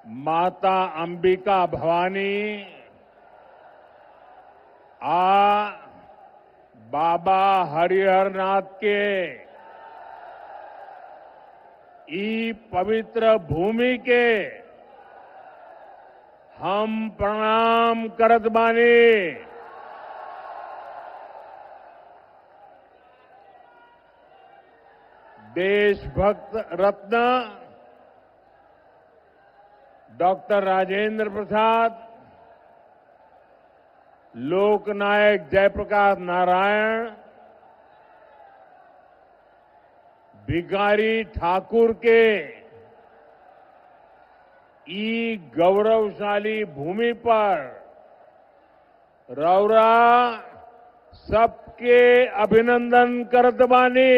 माता अंबिका भवानी बाबा हरिहरनाथ के ई पवित्र भूमि के हम प्रणाम करत बानी। देशभक्त रत्न डॉक्टर राजेंद्र प्रसाद, लोकनायक जयप्रकाश नारायण, भिखारी ठाकुर के ई गौरवशाली भूमि पर रौरा सबके अभिनंदन करत बानी।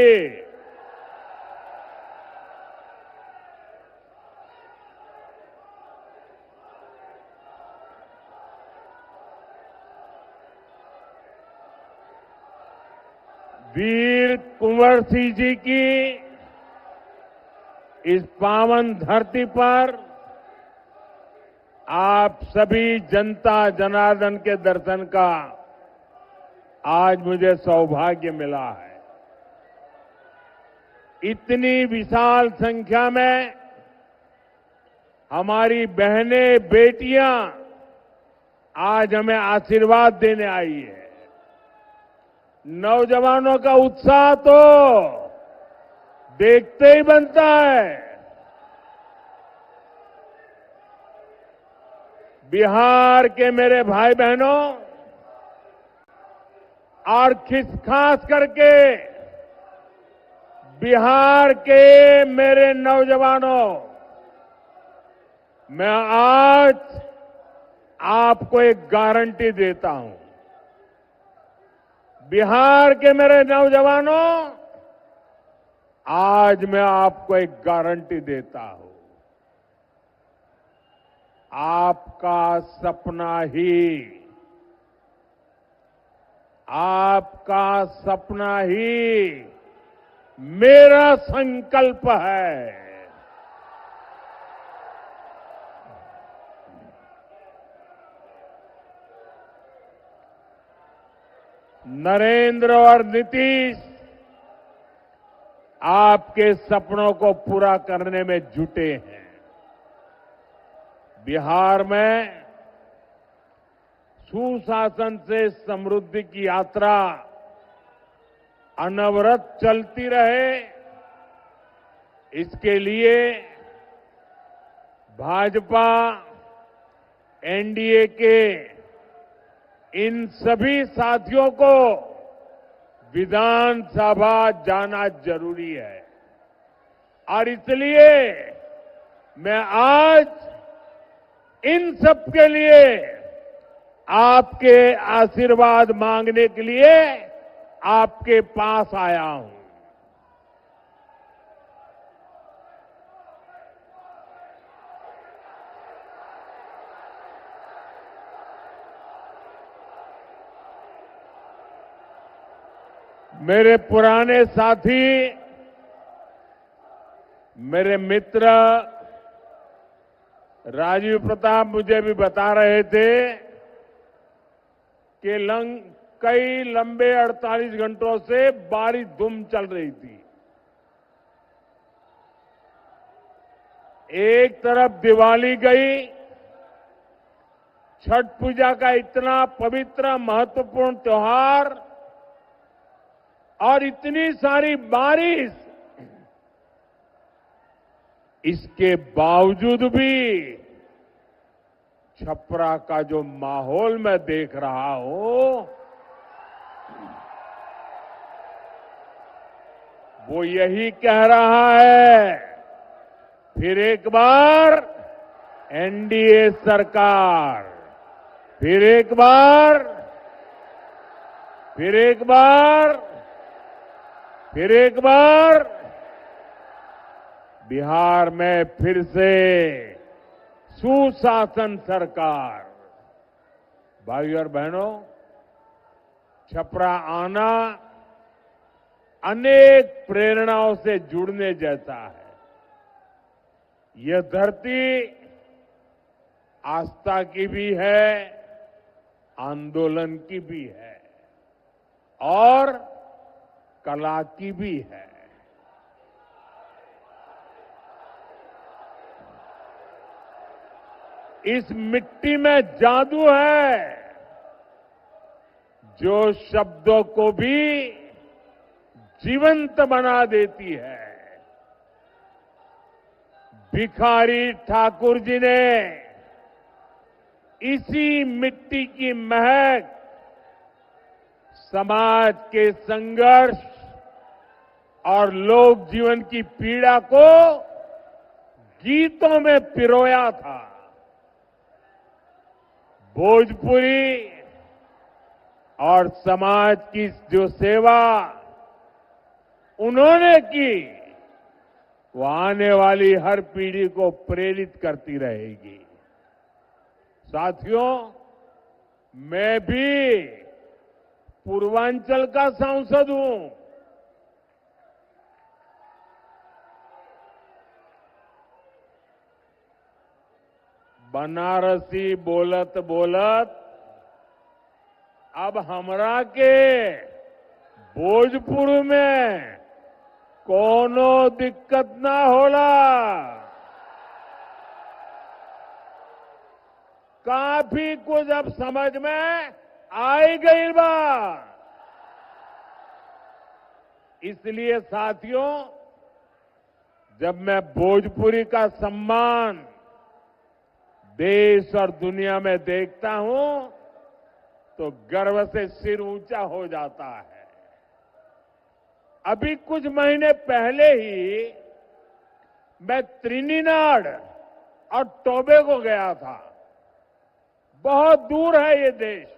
वीर कुंवर सिंह जी की इस पावन धरती पर आप सभी जनता जनार्दन के दर्शन का आज मुझे सौभाग्य मिला है। इतनी विशाल संख्या में हमारी बहनें बेटियां आज हमें आशीर्वाद देने आई है। नौजवानों का उत्साह तो देखते ही बनता है। बिहार के मेरे भाई बहनों और खास करके बिहार के मेरे नौजवानों, मैं आज आपको एक गारंटी देता हूं। बिहार के मेरे नौजवानों, आज मैं आपको एक गारंटी देता हूं। आपका सपना ही मेरा संकल्प है। नरेंद्र और नीतीश आपके सपनों को पूरा करने में जुटे हैं। बिहार में सुशासन से समृद्धि की यात्रा अनवरत चलती रहे, इसके लिए भाजपा एनडीए के इन सभी साथियों को विधानसभा जाना जरूरी है। और इसलिए मैं आज इन सब के लिए आपके आशीर्वाद मांगने के लिए आपके पास आया हूं। मेरे पुराने साथी, मेरे मित्र राजीव प्रताप मुझे भी बता रहे थे कि कई लंबे 48 घंटों से बारिश धूम चल रही थी। एक तरफ दिवाली गई, छठ पूजा का इतना पवित्र महत्वपूर्ण त्योहार, और इतनी सारी बारिश, इसके बावजूद भी छपरा का जो माहौल मैं देख रहा हूं, वो यही कह रहा है, फिर एक बार एनडीए सरकार, फिर एक बार बिहार में फिर से सुशासन सरकार। भाइयों और बहनों, छपरा आना अनेक प्रेरणाओं से जुड़ने जैसा है। यह धरती आस्था की भी है, आंदोलन की भी है और कला की भी है। इस मिट्टी में जादू है जो शब्दों को भी जीवंत बना देती है। भिखारी ठाकुर जी ने इसी मिट्टी की महक समाज के संघर्ष और लोक जीवन की पीड़ा को गीतों में पिरोया था। भोजपुरी और समाज की जो सेवा उन्होंने की, वो आने वाली हर पीढ़ी को प्रेरित करती रहेगी। साथियों, मैं भी पूर्वांचल का सांसद हूं। बनारसी बोलत बोलत अब हमरा के भोजपुर में कोनो दिक्कत ना होला। काफी कुछ अब समझ में आई गई बा। इसलिए साथियों, जब मैं भोजपुरी का सम्मान देश और दुनिया में देखता हूं तो गर्व से सिर ऊंचा हो जाता है। अभी कुछ महीने पहले ही मैं त्रिनिदाद और टोबैगो गया था। बहुत दूर है ये देश।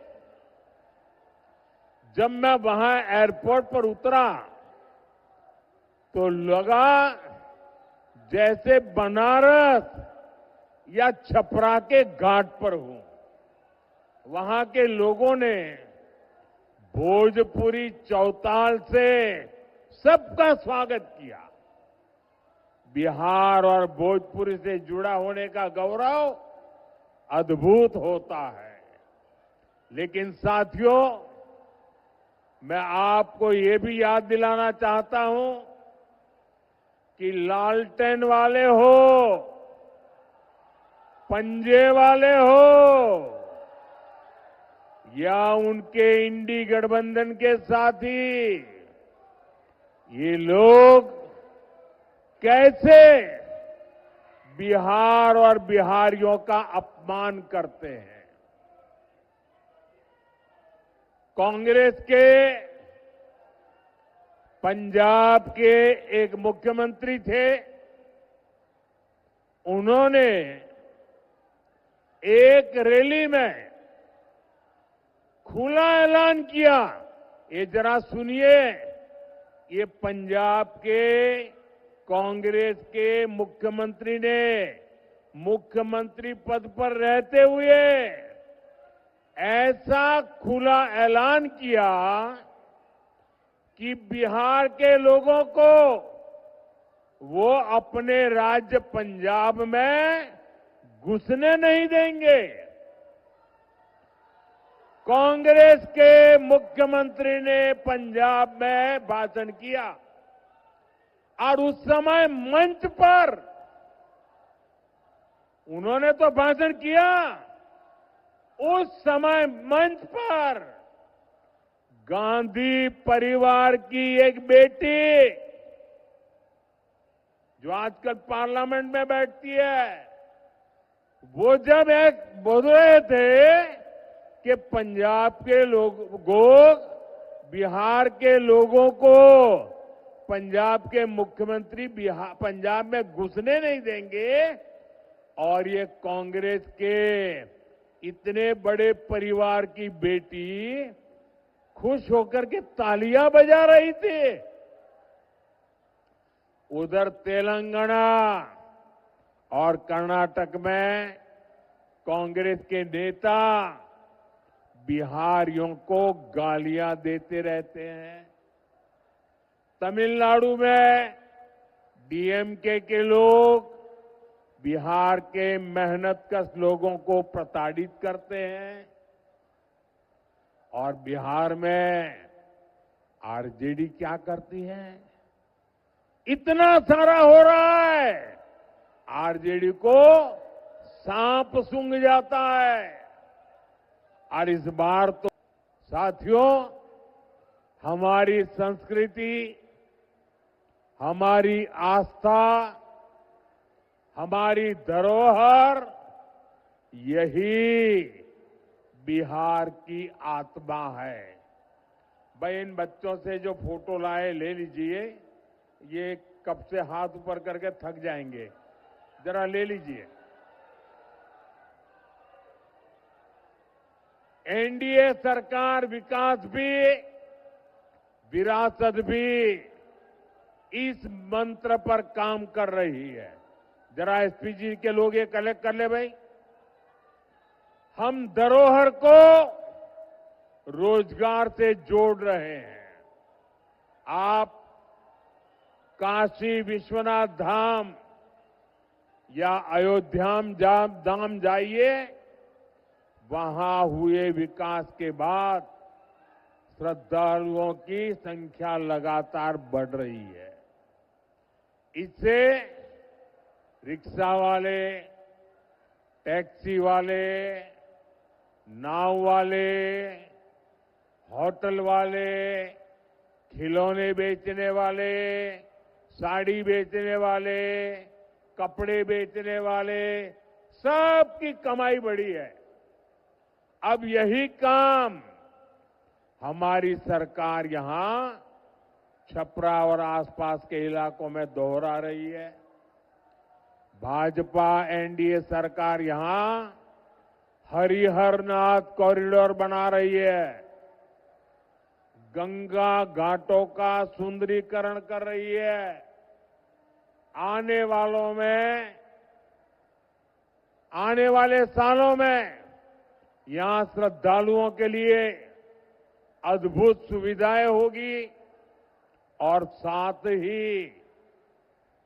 जब मैं वहां एयरपोर्ट पर उतरा तो लगा जैसे बनारस या छपरा के घाट पर हूं। वहां के लोगों ने भोजपुरी चौताल से सबका स्वागत किया। बिहार और भोजपुरी से जुड़ा होने का गौरव अद्भुत होता है। लेकिन साथियों, मैं आपको ये भी याद दिलाना चाहता हूं कि लालटेन वाले हो, पंजे वाले हो या उनके इंडी गठबंधन के साथी, ये लोग कैसे बिहार और बिहारियों का अपमान करते हैं। कांग्रेस के पंजाब के एक मुख्यमंत्री थे। उन्होंने एक रैली में खुला ऐलान किया। ये जरा सुनिए, ये पंजाब के कांग्रेस के मुख्यमंत्री ने मुख्यमंत्री पद पर रहते हुए ऐसा खुला ऐलान किया कि बिहार के लोगों को वो अपने राज्य पंजाब में घुसने नहीं देंगे। कांग्रेस के मुख्यमंत्री ने पंजाब में भाषण किया और उस समय मंच पर उन्होंने तो भाषण किया, उस समय मंच पर गांधी परिवार की एक बेटी जो आजकल पार्लियामेंट में बैठती है, वो जब एक बोल रहे थे कि पंजाब के लोग बिहार के लोगों को पंजाब के मुख्यमंत्री पंजाब में घुसने नहीं देंगे, और ये कांग्रेस के इतने बड़े परिवार की बेटी खुश होकर के तालियां बजा रही थी। उधर तेलंगाना और कर्नाटक में कांग्रेस के नेता बिहारियों को गालियां देते रहते हैं। तमिलनाडु में डीएमके के लोग बिहार के मेहनतकश लोगों को प्रताड़ित करते हैं और बिहार में आरजेडी क्या करती है? इतना सारा हो रहा है, आरजेडी को सांप सूंघ जाता है। और इस बार तो साथियों, हमारी संस्कृति, हमारी आस्था, हमारी धरोहर, यही बिहार की आत्मा है। भाई, इन बच्चों से जो फोटो लाए ले लीजिए, ये कब से हाथ ऊपर करके थक जाएंगे, जरा ले लीजिए। एनडीए सरकार विकास भी, विरासत भी, इस मंत्र पर काम कर रही है। जरा एसपीजी के लोग ये कलेक्ट कर ले भाई। हम धरोहर को रोजगार से जोड़ रहे हैं। आप काशी विश्वनाथ धाम या अयोध्या धाम जाइए, वहां हुए विकास के बाद श्रद्धालुओं की संख्या लगातार बढ़ रही है। इससे रिक्शा वाले, टैक्सी वाले, नाव वाले, होटल वाले, खिलौने बेचने वाले, साड़ी बेचने वाले, कपड़े बेचने वाले, सबकी कमाई बढ़ी है। अब यही काम हमारी सरकार यहां छपरा और आसपास के इलाकों में दोहरा रही है। भाजपा एनडीए सरकार यहां हरिहरनाथ कॉरिडोर बना रही है, गंगा घाटों का सुंदरीकरण कर रही है। आने वाले सालों में यहां श्रद्धालुओं के लिए अद्भुत सुविधाएं होगी और साथ ही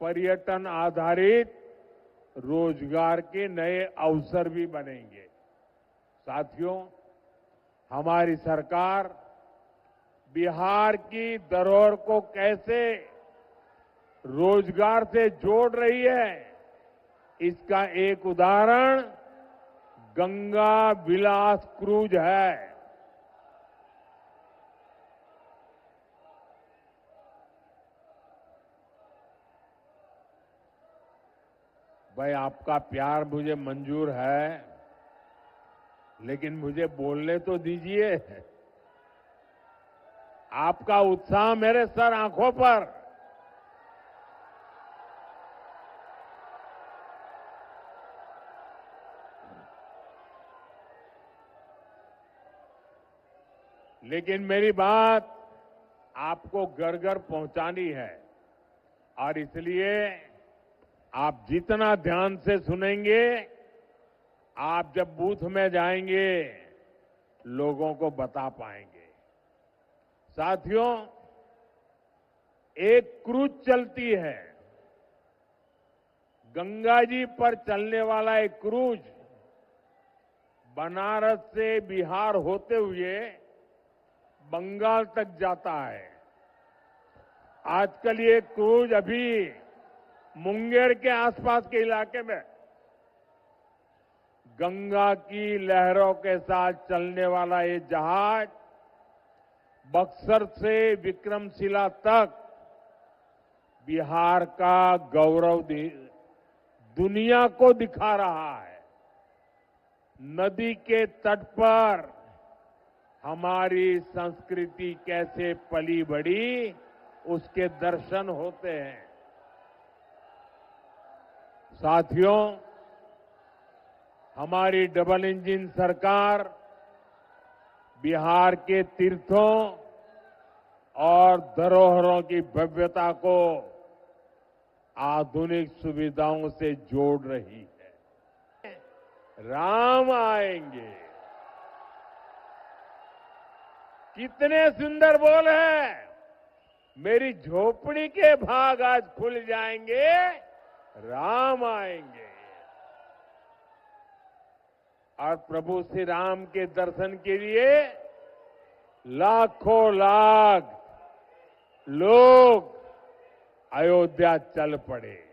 पर्यटन आधारित रोजगार के नए अवसर भी बनेंगे। साथियों, हमारी सरकार बिहार की धरोहर को कैसे रोजगार से जोड़ रही है, इसका एक उदाहरण गंगा विलास क्रूज है। भाई, आपका प्यार मुझे मंजूर है, लेकिन मुझे बोलने तो दीजिए। आपका उत्साह मेरे सर आंखों पर। लेकिन मेरी बात आपको घर घर पहुंचानी है और इसलिए आप जितना ध्यान से सुनेंगे, आप जब बूथ में जाएंगे लोगों को बता पाएंगे। साथियों, एक क्रूज चलती है, गंगा जी पर चलने वाला एक क्रूज बनारस से बिहार होते हुए बंगाल तक जाता है। आजकल ये क्रूज अभी मुंगेर के आसपास के इलाके में गंगा की लहरों के साथ चलने वाला ये जहाज बक्सर से विक्रमशिला तक बिहार का गौरव दुनिया को दिखा रहा है। नदी के तट पर हमारी संस्कृति कैसे पली बढ़ी, उसके दर्शन होते हैं। साथियों, हमारी डबल इंजन सरकार बिहार के तीर्थों और धरोहरों की भव्यता को आधुनिक सुविधाओं से जोड़ रही है। राम आएंगे, कितने सुंदर बोल है। मेरी झोपड़ी के भाग आज खुल जाएंगे, राम आएंगे। और प्रभु श्री राम के दर्शन के लिए लाखों लाख लोग अयोध्या चल पड़े।